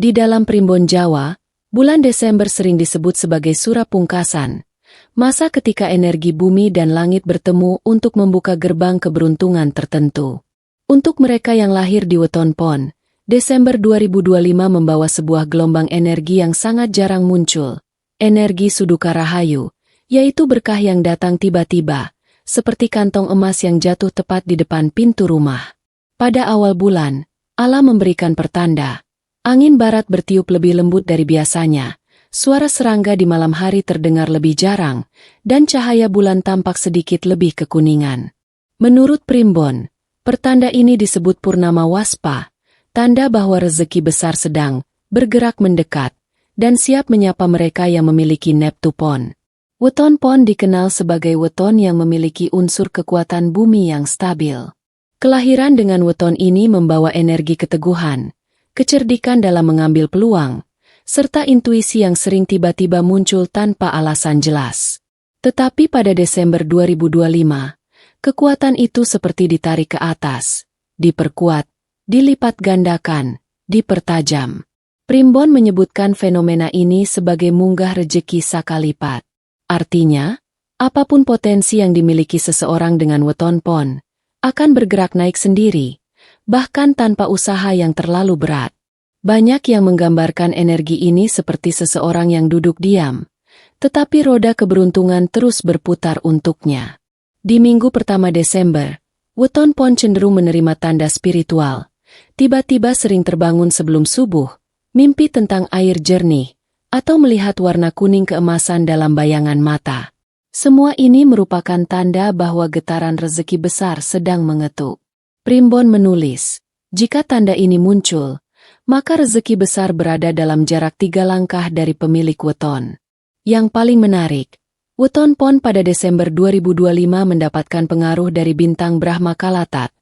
Di dalam primbon Jawa, bulan Desember sering disebut sebagai sura pungkasan, masa ketika energi bumi dan langit bertemu untuk membuka gerbang keberuntungan tertentu. Untuk mereka yang lahir di Weton Pon, Desember 2025 membawa sebuah gelombang energi yang sangat jarang muncul, energi Suduka Rahayu, yaitu berkah yang datang tiba-tiba, seperti kantong emas yang jatuh tepat di depan pintu rumah. Pada awal bulan, Allah memberikan pertanda. Angin barat bertiup lebih lembut dari biasanya, suara serangga di malam hari terdengar lebih jarang, dan cahaya bulan tampak sedikit lebih kekuningan. Menurut Primbon, pertanda ini disebut Purnama Waspa, tanda bahwa rezeki besar sedang bergerak mendekat, dan siap menyapa mereka yang memiliki Neptupon. Weton Pon dikenal sebagai weton yang memiliki unsur kekuatan bumi yang stabil. Kelahiran dengan weton ini membawa energi keteguhan, kecerdikan dalam mengambil peluang, serta intuisi yang sering tiba-tiba muncul tanpa alasan jelas. Tetapi pada Desember 2025, kekuatan itu seperti ditarik ke atas, diperkuat, dilipat gandakan, dipertajam. Primbon menyebutkan fenomena ini sebagai munggah rejeki sakalipat. Artinya, apapun potensi yang dimiliki seseorang dengan weton pon, akan bergerak naik sendiri, bahkan tanpa usaha yang terlalu berat. Banyak yang menggambarkan energi ini seperti seseorang yang duduk diam, tetapi roda keberuntungan terus berputar untuknya. Di minggu pertama Desember, Weton Pon cenderung menerima tanda spiritual. Tiba-tiba sering terbangun sebelum subuh, mimpi tentang air jernih, atau melihat warna kuning keemasan dalam bayangan mata. Semua ini merupakan tanda bahwa getaran rezeki besar sedang mengetuk. Primbon menulis, jika tanda ini muncul, maka rezeki besar berada dalam jarak 3 langkah dari pemilik weton. Yang paling menarik, Weton Pon pada Desember 2025 mendapatkan pengaruh dari bintang Brahma Kalatat,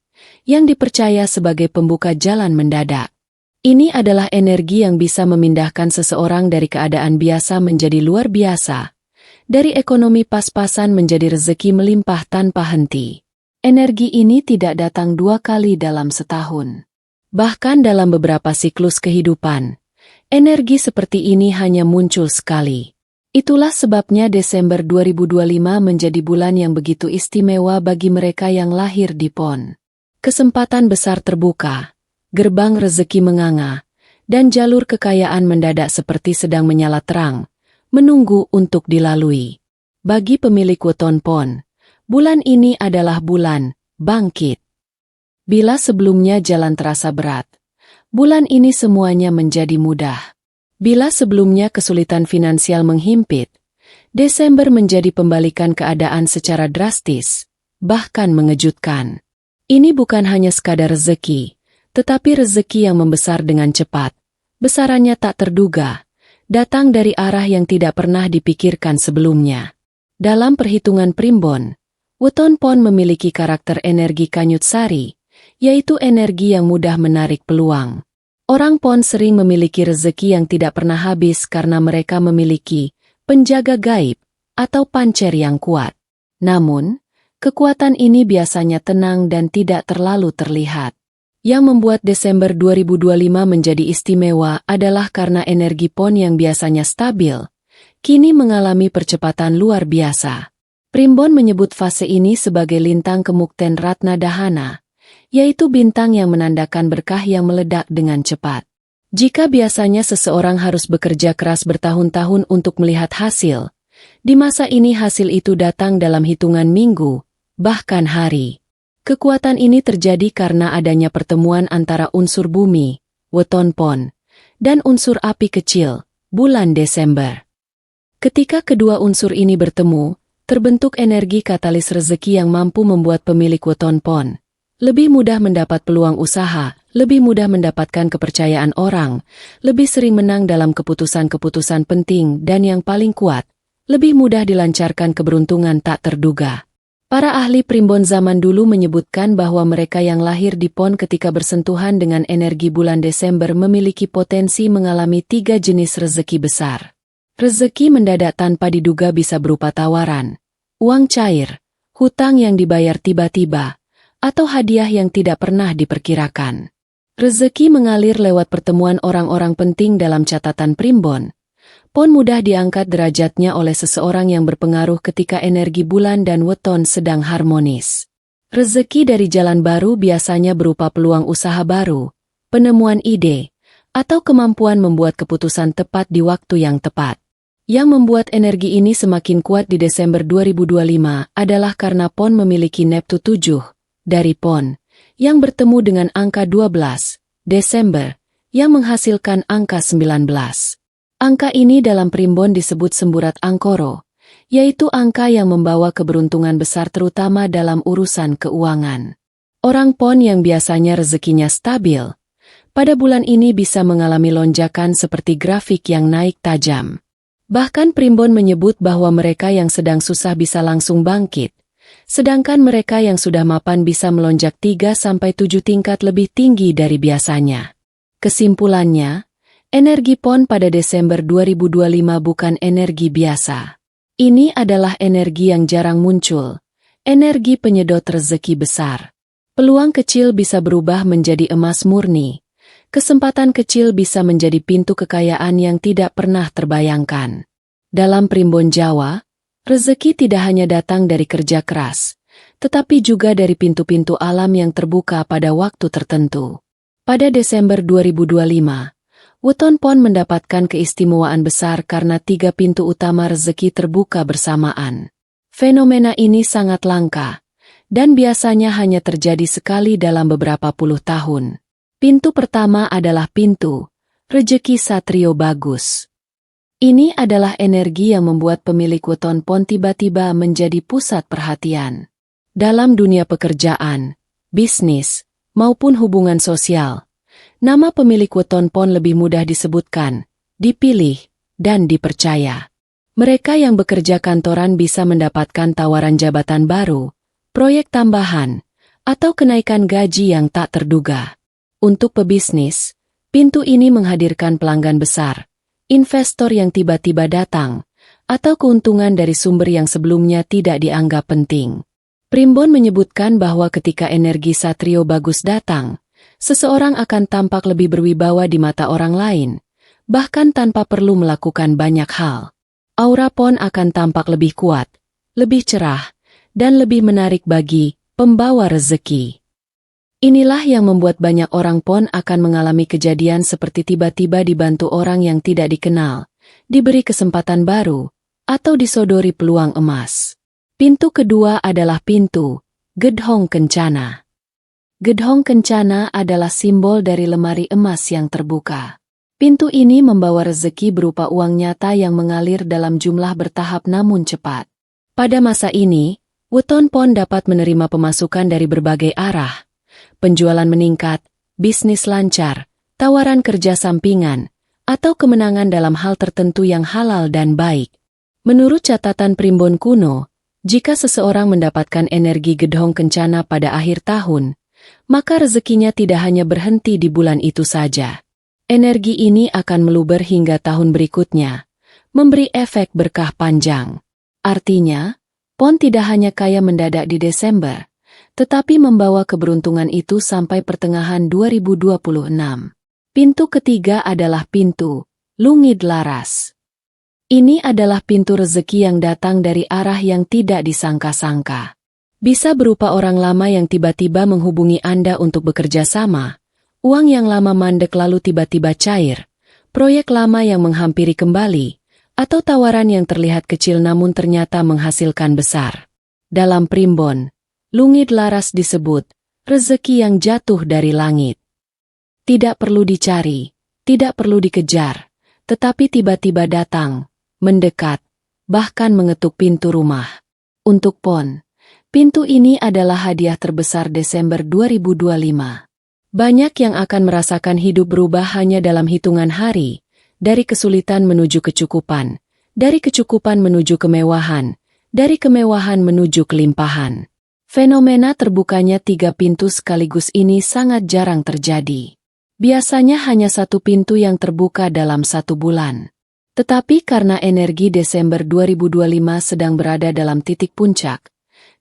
yang dipercaya sebagai pembuka jalan mendadak. Ini adalah energi yang bisa memindahkan seseorang dari keadaan biasa menjadi luar biasa, dari ekonomi pas-pasan menjadi rezeki melimpah tanpa henti. Energi ini tidak datang 2 kali dalam setahun. Bahkan dalam beberapa siklus kehidupan, energi seperti ini hanya muncul sekali. Itulah sebabnya Desember 2025 menjadi bulan yang begitu istimewa bagi mereka yang lahir di Pon. Kesempatan besar terbuka, gerbang rezeki menganga, dan jalur kekayaan mendadak seperti sedang menyala terang, menunggu untuk dilalui. Bagi pemilik weton Pon, bulan ini adalah bulan bangkit. Bila sebelumnya jalan terasa berat, bulan ini semuanya menjadi mudah. Bila sebelumnya kesulitan finansial menghimpit, Desember menjadi pembalikan keadaan secara drastis, bahkan mengejutkan. Ini bukan hanya sekadar rezeki, tetapi rezeki yang membesar dengan cepat, besarannya tak terduga, datang dari arah yang tidak pernah dipikirkan sebelumnya. Dalam perhitungan Primbon, Weton Pon memiliki karakter energi kanyut sari, yaitu energi yang mudah menarik peluang. Orang Pon sering memiliki rezeki yang tidak pernah habis karena mereka memiliki penjaga gaib atau pancer yang kuat. Namun, kekuatan ini biasanya tenang dan tidak terlalu terlihat. Yang membuat Desember 2025 menjadi istimewa adalah karena energi Pon yang biasanya stabil, kini mengalami percepatan luar biasa. Primbon menyebut fase ini sebagai lintang kemukten Ratna Dahana, yaitu bintang yang menandakan berkah yang meledak dengan cepat. Jika biasanya seseorang harus bekerja keras bertahun-tahun untuk melihat hasil, di masa ini hasil itu datang dalam hitungan minggu, bahkan hari. Kekuatan ini terjadi karena adanya pertemuan antara unsur bumi, Weton Pon, dan unsur api kecil, bulan Desember. Ketika kedua unsur ini bertemu, terbentuk energi katalis rezeki yang mampu membuat pemilik Weton Pon lebih mudah mendapat peluang usaha, lebih mudah mendapatkan kepercayaan orang, lebih sering menang dalam keputusan-keputusan penting, dan yang paling kuat, lebih mudah dilancarkan keberuntungan tak terduga. Para ahli Primbon zaman dulu menyebutkan bahwa mereka yang lahir di Pon ketika bersentuhan dengan energi bulan Desember memiliki potensi mengalami 3 jenis rezeki besar. Rezeki mendadak tanpa diduga bisa berupa tawaran, uang cair, hutang yang dibayar tiba-tiba, atau hadiah yang tidak pernah diperkirakan. Rezeki mengalir lewat pertemuan orang-orang penting dalam catatan primbon. Pon mudah diangkat derajatnya oleh seseorang yang berpengaruh ketika energi bulan dan weton sedang harmonis. Rezeki dari jalan baru biasanya berupa peluang usaha baru, penemuan ide, atau kemampuan membuat keputusan tepat di waktu yang tepat. Yang membuat energi ini semakin kuat di Desember 2025 adalah karena Pon memiliki Neptu 7 dari Pon, yang bertemu dengan angka 12, Desember, yang menghasilkan angka 19. Angka ini dalam primbon disebut semburat angkoro, yaitu angka yang membawa keberuntungan besar terutama dalam urusan keuangan. Orang Pon yang biasanya rezekinya stabil, pada bulan ini bisa mengalami lonjakan seperti grafik yang naik tajam. Bahkan primbon menyebut bahwa mereka yang sedang susah bisa langsung bangkit, sedangkan mereka yang sudah mapan bisa melonjak 3-7 tingkat lebih tinggi dari biasanya. Kesimpulannya, energi Pon pada Desember 2025 bukan energi biasa. Ini adalah energi yang jarang muncul, energi penyedot rezeki besar. Peluang kecil bisa berubah menjadi emas murni. Kesempatan kecil bisa menjadi pintu kekayaan yang tidak pernah terbayangkan. Dalam primbon Jawa, rezeki tidak hanya datang dari kerja keras, tetapi juga dari pintu-pintu alam yang terbuka pada waktu tertentu. Pada Desember 2025, weton Pon mendapatkan keistimewaan besar karena 3 pintu utama rezeki terbuka bersamaan. Fenomena ini sangat langka, dan biasanya hanya terjadi sekali dalam beberapa puluh tahun. Pintu pertama adalah pintu rezeki Satrio Bagus. Ini adalah energi yang membuat pemilik weton Pon tiba-tiba menjadi pusat perhatian. Dalam dunia pekerjaan, bisnis, maupun hubungan sosial, nama pemilik weton Pon lebih mudah disebutkan, dipilih, dan dipercaya. Mereka yang bekerja kantoran bisa mendapatkan tawaran jabatan baru, proyek tambahan, atau kenaikan gaji yang tak terduga. Untuk pebisnis, pintu ini menghadirkan pelanggan besar, investor yang tiba-tiba datang, atau keuntungan dari sumber yang sebelumnya tidak dianggap penting. Primbon menyebutkan bahwa ketika energi Satrio Bagus datang, seseorang akan tampak lebih berwibawa di mata orang lain, bahkan tanpa perlu melakukan banyak hal. Aura Pon akan tampak lebih kuat, lebih cerah, dan lebih menarik bagi pembawa rezeki. Inilah yang membuat banyak orang Pon akan mengalami kejadian seperti tiba-tiba dibantu orang yang tidak dikenal, diberi kesempatan baru, atau disodori peluang emas. Pintu kedua adalah pintu Gedhong Kencana. Gedhong Kencana adalah simbol dari lemari emas yang terbuka. Pintu ini membawa rezeki berupa uang nyata yang mengalir dalam jumlah bertahap namun cepat. Pada masa ini, weton Pon dapat menerima pemasukan dari berbagai arah. Penjualan meningkat, bisnis lancar, tawaran kerja sampingan, atau kemenangan dalam hal tertentu yang halal dan baik. Menurut catatan primbon kuno, jika seseorang mendapatkan energi Gedhong Kencana pada akhir tahun, maka rezekinya tidak hanya berhenti di bulan itu saja. Energi ini akan meluber hingga tahun berikutnya, memberi efek berkah panjang. Artinya, Pon tidak hanya kaya mendadak di Desember, tetapi membawa keberuntungan itu sampai pertengahan 2026. Pintu ketiga adalah pintu Lungid Laras. Ini adalah pintu rezeki yang datang dari arah yang tidak disangka-sangka. Bisa berupa orang lama yang tiba-tiba menghubungi Anda untuk bekerja sama, uang yang lama mandek lalu tiba-tiba cair, proyek lama yang menghampiri kembali, atau tawaran yang terlihat kecil namun ternyata menghasilkan besar. Dalam primbon, Lungid Laras disebut rezeki yang jatuh dari langit. Tidak perlu dicari, tidak perlu dikejar, tetapi tiba-tiba datang, mendekat, bahkan mengetuk pintu rumah. Untuk Pon, pintu ini adalah hadiah terbesar Desember 2025. Banyak yang akan merasakan hidup berubah hanya dalam hitungan hari, dari kesulitan menuju kecukupan, dari kecukupan menuju kemewahan, dari kemewahan menuju kelimpahan. Fenomena terbukanya 3 pintu sekaligus ini sangat jarang terjadi. Biasanya hanya 1 pintu yang terbuka dalam 1 bulan. Tetapi karena energi Desember 2025 sedang berada dalam titik puncak,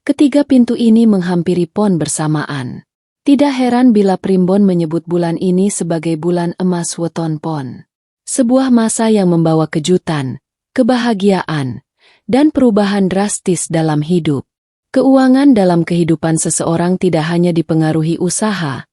ketiga pintu ini menghampiri Pon bersamaan. Tidak heran bila Primbon menyebut bulan ini sebagai bulan emas weton pon. Sebuah masa yang membawa kejutan, kebahagiaan, dan perubahan drastis dalam hidup. Keuangan dalam kehidupan seseorang tidak hanya dipengaruhi usaha,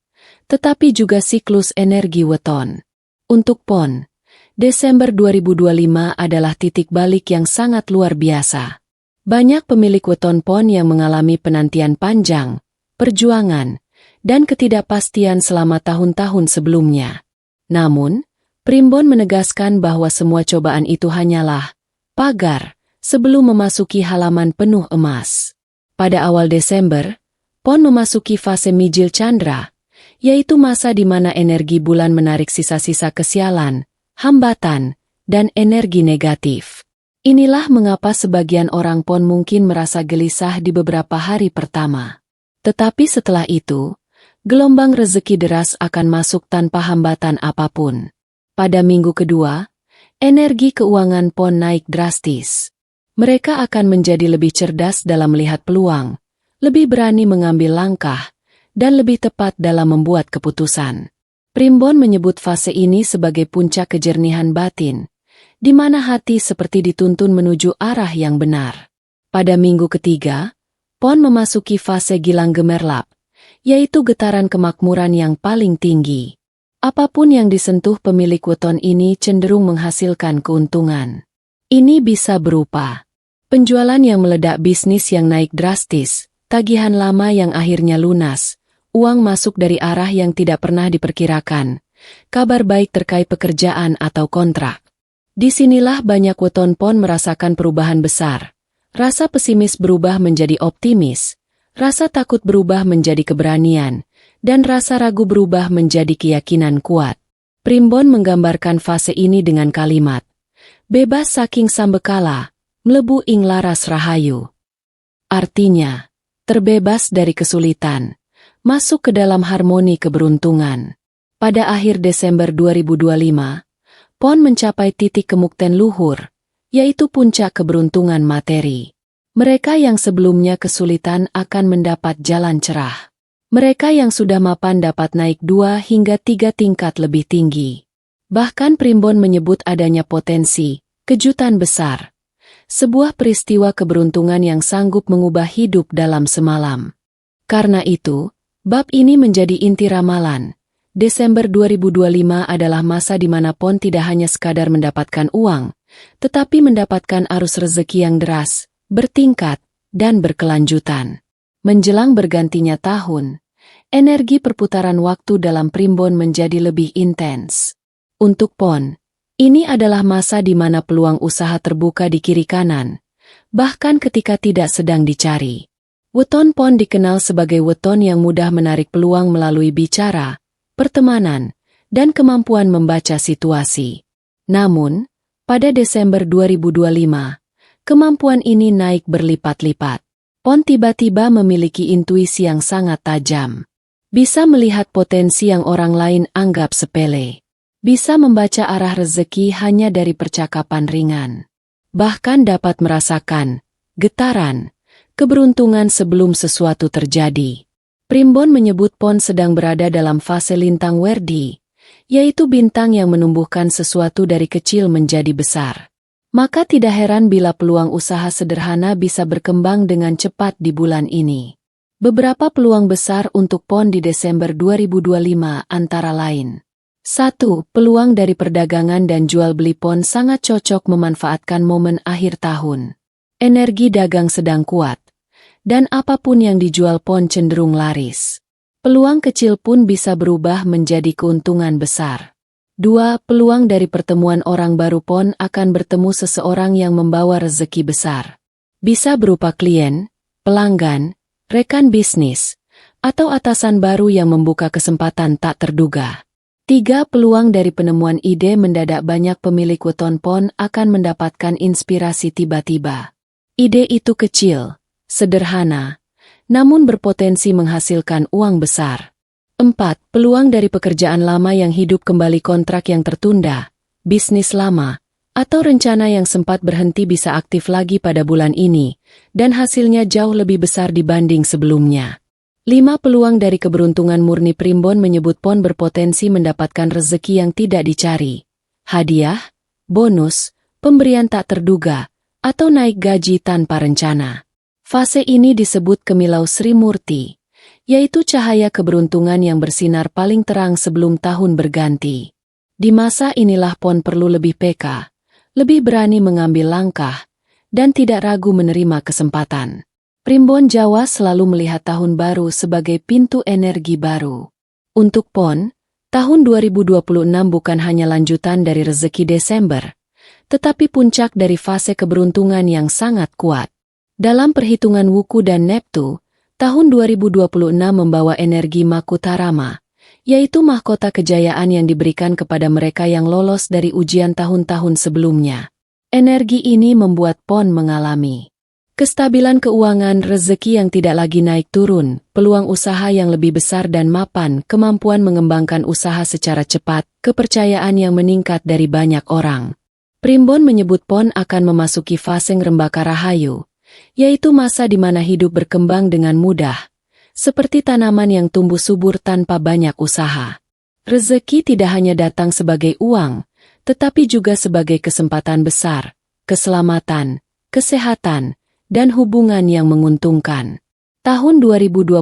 tetapi juga siklus energi weton. Untuk pon, Desember 2025 adalah titik balik yang sangat luar biasa. Banyak pemilik weton pon yang mengalami penantian panjang, perjuangan, dan ketidakpastian selama tahun-tahun sebelumnya. Namun, Primbon menegaskan bahwa semua cobaan itu hanyalah pagar sebelum memasuki halaman penuh emas. Pada awal Desember, pon memasuki fase Mijil Chandra, yaitu masa di mana energi bulan menarik sisa-sisa kesialan, hambatan, dan energi negatif. Inilah mengapa sebagian orang pon mungkin merasa gelisah di beberapa hari pertama. Tetapi setelah itu, gelombang rezeki deras akan masuk tanpa hambatan apapun. Pada minggu kedua, energi keuangan pon naik drastis. Mereka akan menjadi lebih cerdas dalam melihat peluang, lebih berani mengambil langkah, dan lebih tepat dalam membuat keputusan. Primbon menyebut fase ini sebagai puncak kejernihan batin, di mana hati seperti dituntun menuju arah yang benar. Pada minggu ketiga, pon memasuki fase Gilang Gemerlap, yaitu getaran kemakmuran yang paling tinggi. Apapun yang disentuh pemilik weton ini cenderung menghasilkan keuntungan. Ini bisa berupa penjualan yang meledak, bisnis yang naik drastis, tagihan lama yang akhirnya lunas, uang masuk dari arah yang tidak pernah diperkirakan, kabar baik terkait pekerjaan atau kontrak. Disinilah banyak weton pon merasakan perubahan besar. Rasa pesimis berubah menjadi optimis, rasa takut berubah menjadi keberanian, dan rasa ragu berubah menjadi keyakinan kuat. Primbon menggambarkan fase ini dengan kalimat, bebas saking sambekala, mlebu ing laras rahayu. Artinya, terbebas dari kesulitan, masuk ke dalam harmoni keberuntungan. Pada akhir Desember 2025, pon mencapai titik kemukten luhur, yaitu puncak keberuntungan materi. Mereka yang sebelumnya kesulitan akan mendapat jalan cerah. Mereka yang sudah mapan dapat naik 2 hingga 3 tingkat lebih tinggi. Bahkan Primbon menyebut adanya potensi kejutan besar. Sebuah peristiwa keberuntungan yang sanggup mengubah hidup dalam semalam. Karena itu, bab ini menjadi inti ramalan. Desember 2025 adalah masa di mana pon tidak hanya sekadar mendapatkan uang, tetapi mendapatkan arus rezeki yang deras, bertingkat, dan berkelanjutan. Menjelang bergantinya tahun, energi perputaran waktu dalam Primbon menjadi lebih intens. Untuk pon, ini adalah masa di mana peluang usaha terbuka di kiri kanan, bahkan ketika tidak sedang dicari. Weton pon dikenal sebagai weton yang mudah menarik peluang melalui bicara, pertemanan, dan kemampuan membaca situasi. Namun, pada Desember 2025, kemampuan ini naik berlipat-lipat. Pon tiba-tiba memiliki intuisi yang sangat tajam. Bisa melihat potensi yang orang lain anggap sepele. Bisa membaca arah rezeki hanya dari percakapan ringan. Bahkan dapat merasakan getaran keberuntungan sebelum sesuatu terjadi. Primbon menyebut pon sedang berada dalam fase lintang werdi, yaitu bintang yang menumbuhkan sesuatu dari kecil menjadi besar. Maka tidak heran bila peluang usaha sederhana bisa berkembang dengan cepat di bulan ini. Beberapa peluang besar untuk pon di Desember 2025 antara lain. 1. Peluang dari perdagangan dan jual beli pon sangat cocok memanfaatkan momen akhir tahun. Energi dagang sedang kuat, dan apapun yang dijual pon cenderung laris. Peluang kecil pun bisa berubah menjadi keuntungan besar. 2. Peluang dari pertemuan orang baru pon akan bertemu seseorang yang membawa rezeki besar. Bisa berupa klien, pelanggan, rekan bisnis, atau atasan baru yang membuka kesempatan tak terduga. 3. Peluang dari penemuan ide mendadak. Banyak pemilik weton pon akan mendapatkan inspirasi tiba-tiba. Ide itu kecil, sederhana, namun berpotensi menghasilkan uang besar. 4. Peluang dari pekerjaan lama yang hidup kembali, kontrak yang tertunda, bisnis lama, atau rencana yang sempat berhenti bisa aktif lagi pada bulan ini, dan hasilnya jauh lebih besar dibanding sebelumnya. 5 peluang dari keberuntungan murni. Primbon menyebut Pon berpotensi mendapatkan rezeki yang tidak dicari. Hadiah, bonus, pemberian tak terduga, atau naik gaji tanpa rencana. Fase ini disebut Kemilau Sri Murti, yaitu cahaya keberuntungan yang bersinar paling terang sebelum tahun berganti. Di masa inilah Pon perlu lebih peka, lebih berani mengambil langkah, dan tidak ragu menerima kesempatan. Primbon Jawa selalu melihat tahun baru sebagai pintu energi baru. Untuk Pon, tahun 2026 bukan hanya lanjutan dari rezeki Desember, tetapi puncak dari fase keberuntungan yang sangat kuat. Dalam perhitungan Wuku dan Neptu, tahun 2026 membawa energi Makutarama, yaitu mahkota kejayaan yang diberikan kepada mereka yang lolos dari ujian tahun-tahun sebelumnya. Energi ini membuat Pon mengalami kestabilan keuangan, rezeki yang tidak lagi naik turun, peluang usaha yang lebih besar dan mapan, kemampuan mengembangkan usaha secara cepat, kepercayaan yang meningkat dari banyak orang. Primbon menyebut Pon akan memasuki fase Ngrembaka Rahayu, yaitu masa di mana hidup berkembang dengan mudah, seperti tanaman yang tumbuh subur tanpa banyak usaha. Rezeki tidak hanya datang sebagai uang, tetapi juga sebagai kesempatan besar, keselamatan, kesehatan, dan hubungan yang menguntungkan. Tahun 2026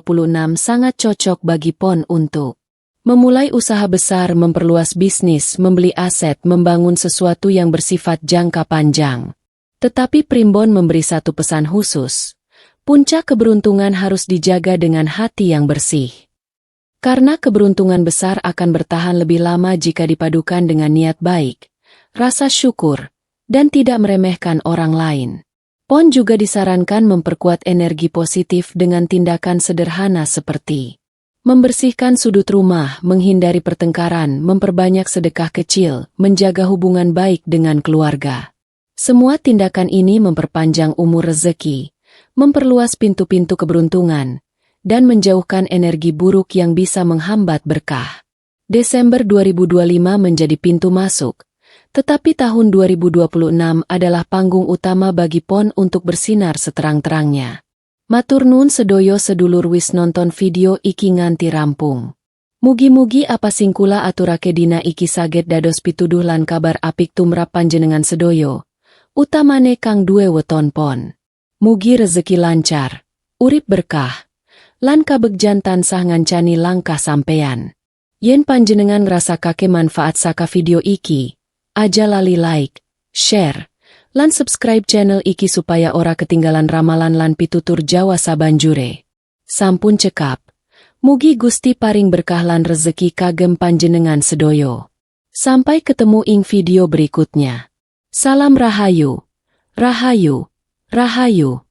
sangat cocok bagi Pon untuk memulai usaha besar, memperluas bisnis, membeli aset, membangun sesuatu yang bersifat jangka panjang. Tetapi Primbon memberi satu pesan khusus. Puncak keberuntungan harus dijaga dengan hati yang bersih. Karena keberuntungan besar akan bertahan lebih lama jika dipadukan dengan niat baik, rasa syukur, dan tidak meremehkan orang lain. Pon juga disarankan memperkuat energi positif dengan tindakan sederhana seperti membersihkan sudut rumah, menghindari pertengkaran, memperbanyak sedekah kecil, menjaga hubungan baik dengan keluarga. Semua tindakan ini memperpanjang umur rezeki, memperluas pintu-pintu keberuntungan, dan menjauhkan energi buruk yang bisa menghambat berkah. Desember 2025 menjadi pintu masuk, tetapi tahun 2026 adalah panggung utama bagi Pon untuk bersinar seterang-terangnya. Matur nuwun sedoyo sedulur wis nonton video iki nganti rampung. Mugi-mugi apa singkula aturake dina iki saged dados pituduh lan kabar apik tumrap panjenengan sedoyo, utamane kang duwe weton Pon. Mugi rezeki lancar, urip berkah, lan kabegjan tansah ngancani langkah sampeyan. Yen panjenengan ngrasakake manfaat saka video iki, aja lali like, share, lan subscribe channel iki supaya ora ketinggalan ramalan lan pitutur Jawa sabanjure. Sampun cekap. Mugi Gusti paring berkah lan rezeki kagem panjenengan sedoyo. Sampai ketemu ing video berikutnya. Salam Rahayu. Rahayu. Rahayu.